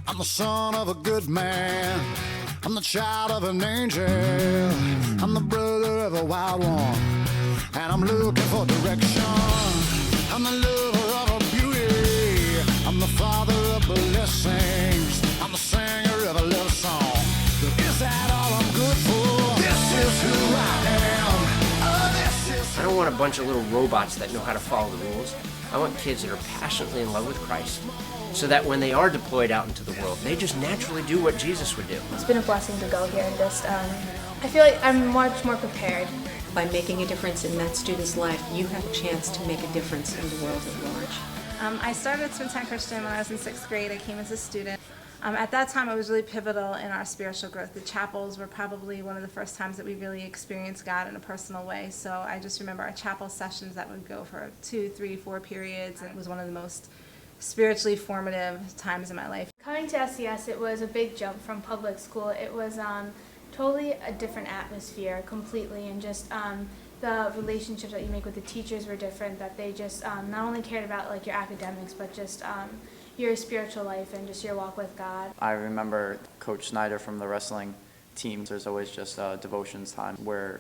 I'm the son of a good man. I'm the child of an angel. I'm the brother of a wild one. And I'm looking for direction. I'm the lover of a beauty. I'm the father of blessings. I'm the singer of a love song. Is that all I'm good for? This is who I am. Oh, this is. I don't want a bunch of little robots that know how to follow the rules. I want kids that are passionately in love with Christ, so that when they are deployed out into the world, they just naturally do what Jesus would do. It's been a blessing to go here and just, I feel like I'm much more prepared. By making a difference in that student's life, you have a chance to make a difference in the world at large. I started at Smithtown Christian when I was in 6th grade. I came as a student. At that time, it was really pivotal in our spiritual growth. The chapels were probably one of the first times that we really experienced God in a personal way. So I just remember our chapel sessions that would go for 2, 3, 4 periods. And it was one of the most spiritually formative times in my life. Coming to SES, it was a big jump from public school. It was totally a different atmosphere completely, and just the relationships that you make with the teachers were different, that they just not only cared about like your academics, but just your spiritual life and just your walk with God. I remember Coach Snyder from the wrestling team. There's always just devotions time. We're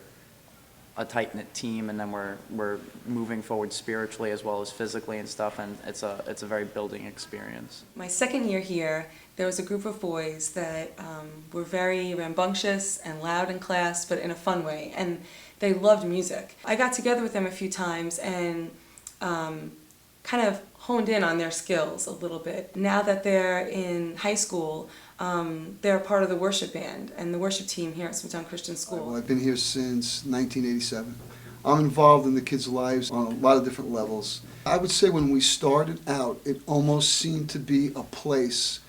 a tight-knit team, and then we're moving forward spiritually as well as physically and stuff, and it's a very building experience. My second year here, there was a group of boys that were very rambunctious and loud in class, but in a fun way, and they loved music. I got together with them a few times and kind of honed in on their skills a little bit. Now that they're in high school, they're part of the worship band and the worship team here at Smithtown Christian School. Well, I've been here since 1987. I'm involved in the kids' lives on a lot of different levels. I would say when we started out, it almost seemed to be a place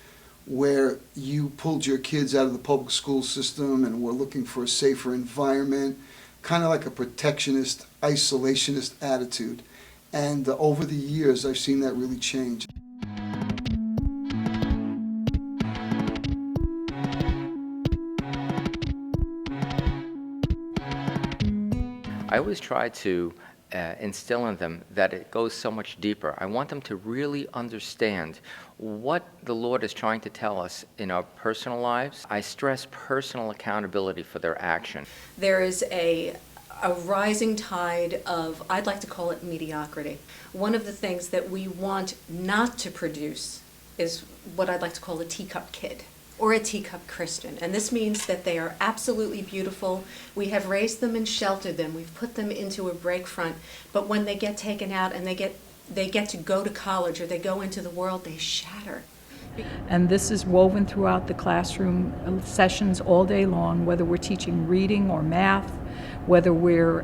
where you pulled your kids out of the public school system and were looking for a safer environment, kind of like a protectionist, isolationist attitude. And over the years, I've seen that really change. I always try to instill in them that it goes so much deeper. I want them to really understand what the Lord is trying to tell us in our personal lives. I stress personal accountability for their action. There is a rising tide of, I'd like to call it mediocrity. One of the things that we want not to produce is what I'd like to call a teacup kid or a teacup Christian. And this means that they are absolutely beautiful. We have raised them and sheltered them. We've put them into a break front. But when they get taken out and they get to go to college or they go into the world, they shatter. And this is woven throughout the classroom sessions all day long, whether we're teaching reading or math, whether we're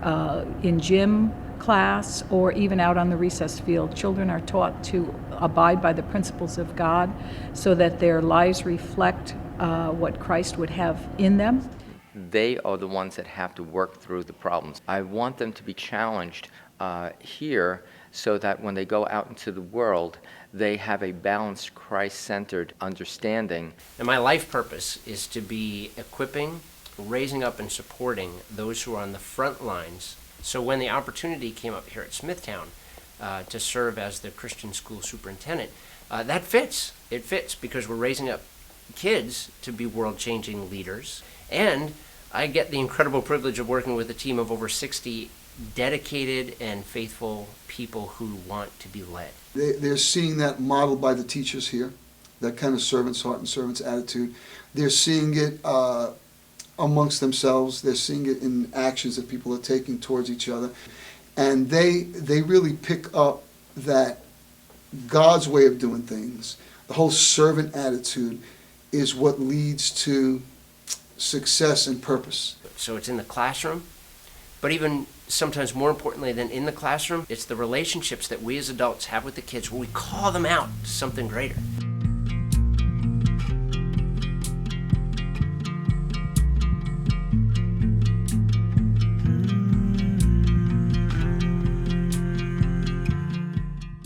in gym class or even out on the recess field. Children are taught to abide by the principles of God so that their lives reflect what Christ would have in them. They are the ones that have to work through the problems. I want them to be challenged here so that when they go out into the world, they have a balanced, Christ-centered understanding. And my life purpose is to be equipping, raising up, and supporting those who are on the front lines. So when the opportunity came up here at Smithtown to serve as the Christian school superintendent, that fits. It fits because we're raising up kids to be world-changing leaders. And I get the incredible privilege of working with a team of over 60 dedicated and faithful people who want to be led. They're seeing that modeled by the teachers here, that kind of servant's heart and servant's attitude. They're seeing it amongst themselves. They're seeing it in actions that people are taking towards each other. And they really pick up that God's way of doing things, the whole servant attitude, is what leads to success and purpose. So it's in the classroom, but even sometimes more importantly than in the classroom, it's the relationships that we as adults have with the kids where we call them out to something greater.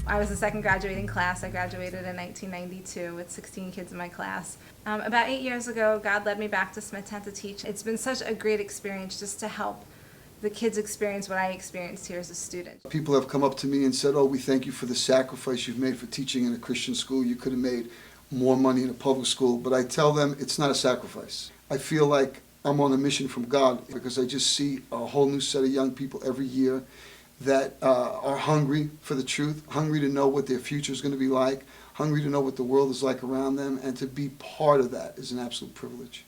I was the second graduating class. I graduated in 1992 with 16 kids in my class. About 8 years ago, God led me back to Smithtown to teach. It's been such a great experience just to help the kids experience what I experienced here as a student. People have come up to me and said, "Oh, we thank you for the sacrifice you've made for teaching in a Christian school. You could have made more money in a public school, but I tell them it's not a sacrifice. I feel like I'm on a mission from God because I just see a whole new set of young people every year that are hungry for the truth, hungry to know what their future is going to be like, hungry to know what the world is like around them, and to be part of that is an absolute privilege.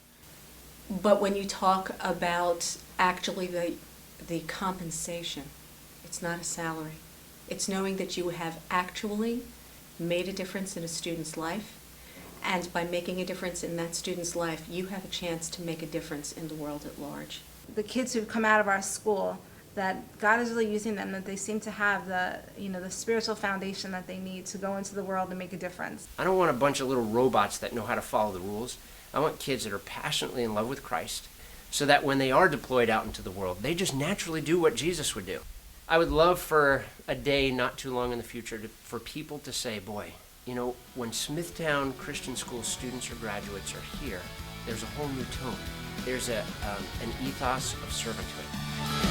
But when you talk about actually the compensation, it's not a salary. It's knowing that you have actually made a difference in a student's life, and by making a difference in that student's life, you have a chance to make a difference in the world at large. The kids who've come out of our school, that God is really using them, that they seem to have the spiritual foundation that they need to go into the world and make a difference. I don't want a bunch of little robots that know how to follow the rules. I want kids that are passionately in love with Christ, so that when they are deployed out into the world, they just naturally do what Jesus would do. I would love for a day not too long in the future for people to say, boy, when Smithtown Christian School students or graduates are here, there's a whole new tone. There's an ethos of servanthood.